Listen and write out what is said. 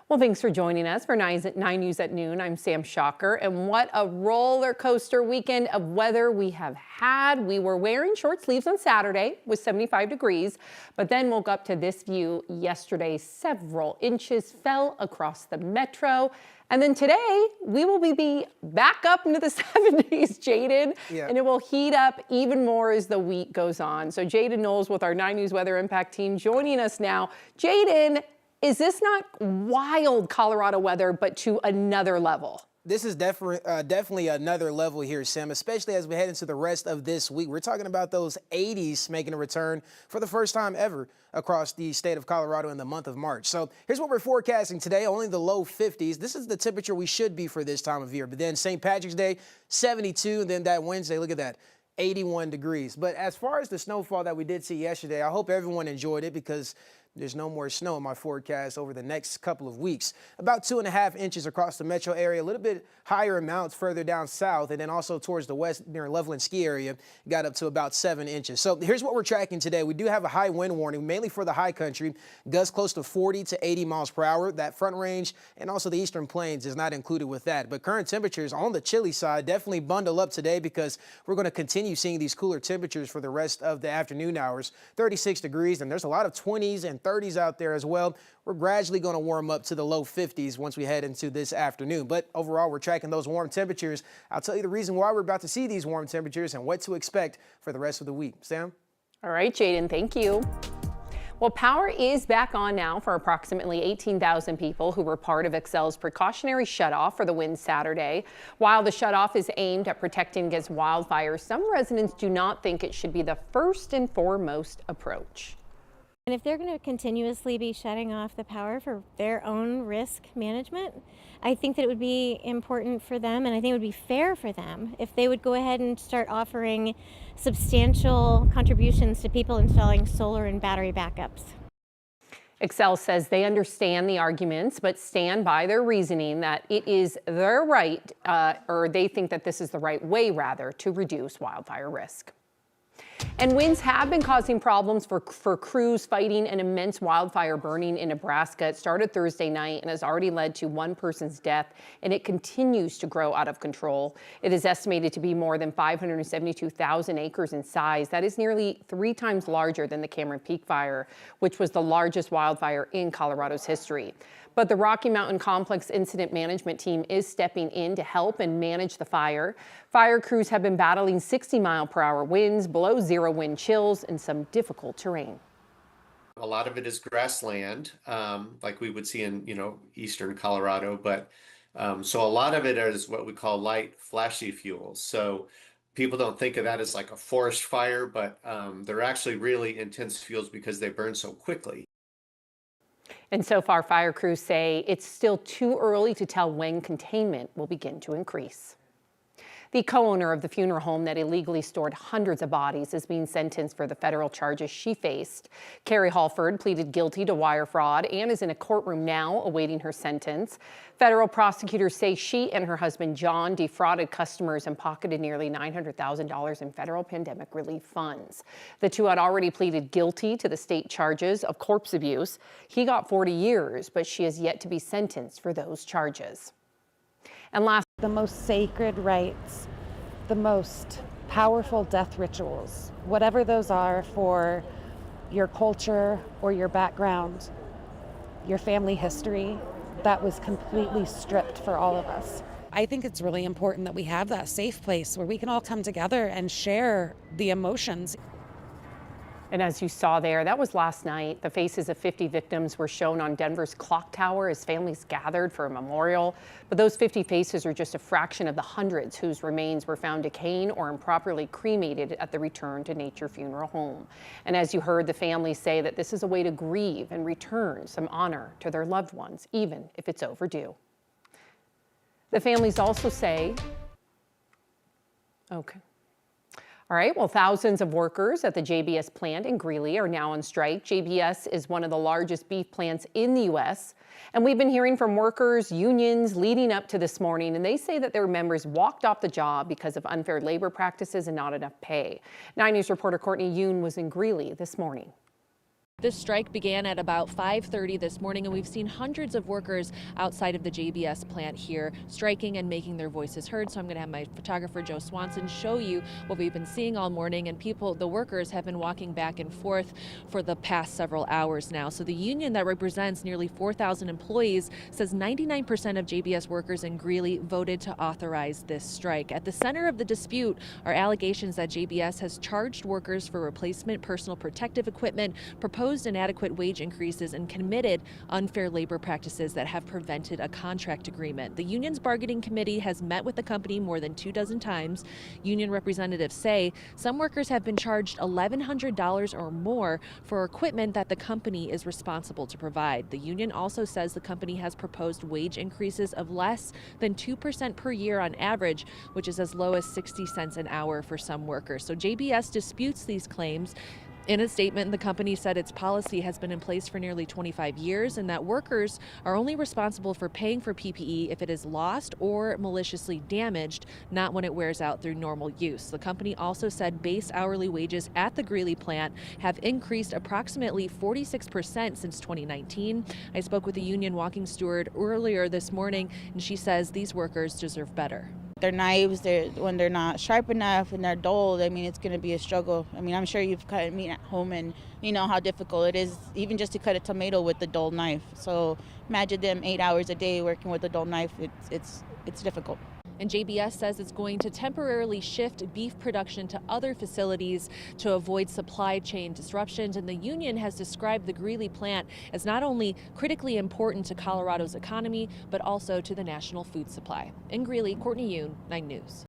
Well, thanks for joining us for 9 News at Noon. I'm Sam Shocker, and what a roller coaster weekend of weather we have had. We were wearing short sleeves on Saturday with 75 degrees, but then woke up to this view yesterday. Several inches fell across the metro. And then today, we will be back up into the 70s, Jaden, and it will heat up even more as the week goes on. So Jaden Knowles with our 9 News Weather Impact team joining us now. Jaden, is this not wild Colorado weather, but to another level? This is definitely another level here, Sam, especially as we head into the rest of this week. We're talking about those 80s making a return for the first time ever across the state of Colorado in the month of March. So here's what we're forecasting today, only the low 50s. This is the temperature we should be for this time of year. But then St. Patrick's Day, 72, and then that Wednesday, look at that, 81 degrees. But as far as the snowfall that we did see yesterday, I hope everyone enjoyed it because there's no more snow in my forecast over the next couple of weeks. About 2.5 inches across the metro area, a little bit higher amounts further down south, and then also towards the west near Loveland ski area, got up to about 7 inches. So here's what we're tracking today. We do have a high wind warning, mainly for the high country, gusts close to 40 to 80 miles per hour. That front range and also the eastern plains is not included with that. But current temperatures on the chilly side, definitely bundle up today because we're going to continue seeing these cooler temperatures for the rest of the afternoon hours. 36 degrees, and there's a lot of 20s and 30s out there as well. We're gradually going to warm up to the low 50s once we head into this afternoon. But overall, we're tracking those warm temperatures. I'll tell you the reason why we're about to see these warm temperatures and what to expect for the rest of the week. Sam? All right, Jaden, thank you. Well, power is back on now for approximately 18,000 people who were part of Xcel's precautionary shutoff for the wind Saturday. While the shutoff is aimed at protecting against wildfires, some residents do not think it should be the first and foremost approach. And if they're going to continuously be shutting off the power for their own risk management, I think that it would be important for them, and I think it would be fair for them if they would go ahead and start offering substantial contributions to people installing solar and battery backups. Xcel says they understand the arguments, but stand by their reasoning that it is their right, or they think that this is the right way, rather, to reduce wildfire risk. And winds have been causing problems for crews fighting an immense wildfire burning in Nebraska. It started Thursday night and has already led to one person's death, and it continues to grow out of control. It is estimated to be more than 572,000 acres in size. That is nearly 3 times larger than the Cameron Peak Fire, which was the largest wildfire in Colorado's history. But the Rocky Mountain Complex Incident Management Team is stepping in to help and manage the fire. Fire crews have been battling 60-mile-per-hour winds, below zero wind chills, and some difficult terrain. A lot of it is grassland, like we would see in, eastern Colorado, but so a lot of it is what we call light, flashy fuels. So people don't think of that as like a forest fire, but they're actually really intense fuels because they burn so quickly. And so far, fire crews say it's still too early to tell when containment will begin to increase. The co-owner of the funeral home that illegally stored hundreds of bodies is being sentenced for the federal charges she faced. Carrie Halford pleaded guilty to wire fraud and is in a courtroom now awaiting her sentence. Federal prosecutors say she and her husband John defrauded customers and pocketed nearly $900,000 in federal pandemic relief funds. The two had already pleaded guilty to the state charges of corpse abuse. He got 40 years, but she has yet to be sentenced for those charges. And last, the most sacred rites, the most powerful death rituals, whatever those are for your culture or your background, your family history, that was completely stripped for all of us. I think it's really important that we have that safe place where we can all come together and share the emotions. and as you saw there, that was last night. The faces of 50 victims were shown on Denver's clock tower as families gathered for a memorial. But those 50 faces are just a fraction of the hundreds whose remains were found decaying or improperly cremated at the Return to Nature funeral home. And as you heard, the families say that this is a way to grieve and return some honor to their loved ones, even if it's overdue. The families also say, okay. All right, well, thousands of workers at the JBS plant in Greeley are now on strike. JBS is one of the largest beef plants in the U.S., and we've been hearing from workers, unions leading up to this morning, and they say that their members walked off the job because of unfair labor practices and not enough pay. 9 News reporter Courtney Yoon was in Greeley this morning. This strike began at about 5:30 this morning, and we've seen hundreds of workers outside of the JBS plant here striking and making their voices heard. So I'm going to have my photographer Joe Swanson show you what we've been seeing all morning. And the workers have been walking back and forth for the past several hours now. So the union that represents nearly 4,000 employees says 99% of JBS workers in Greeley voted to authorize this strike. At the center of the dispute are allegations that JBS has charged workers for replacement personal protective equipment, proposed inadequate wage increases, and committed unfair labor practices that have prevented a contract agreement. The union's bargaining committee has met with the company more than 24 times. Union representatives say some workers have been charged $1,100 or more for equipment that the company is responsible to provide. The union also says the company has proposed wage increases of less than 2% per year on average, which is as low as 60 cents an hour for some workers. So JBS disputes these claims. In a statement, the company said its policy has been in place for nearly 25 years and that workers are only responsible for paying for PPE if it is lost or maliciously damaged, not when it wears out through normal use. The company also said base hourly wages at the Greeley plant have increased approximately 46% since 2019. I spoke with a union walking steward earlier this morning, and she says these workers deserve better. Their knives, when they're not sharp enough and they're dull, I mean, it's going to be a struggle. I mean, I'm sure you've cut meat at home and you know how difficult it is even just to cut a tomato with a dull knife. So imagine them 8 hours a day working with a dull knife. It's difficult. And JBS says it's going to temporarily shift beef production to other facilities to avoid supply chain disruptions. And the union has described the Greeley plant as not only critically important to Colorado's economy, but also to the national food supply. In Greeley, Courtney Yoon, 9 News.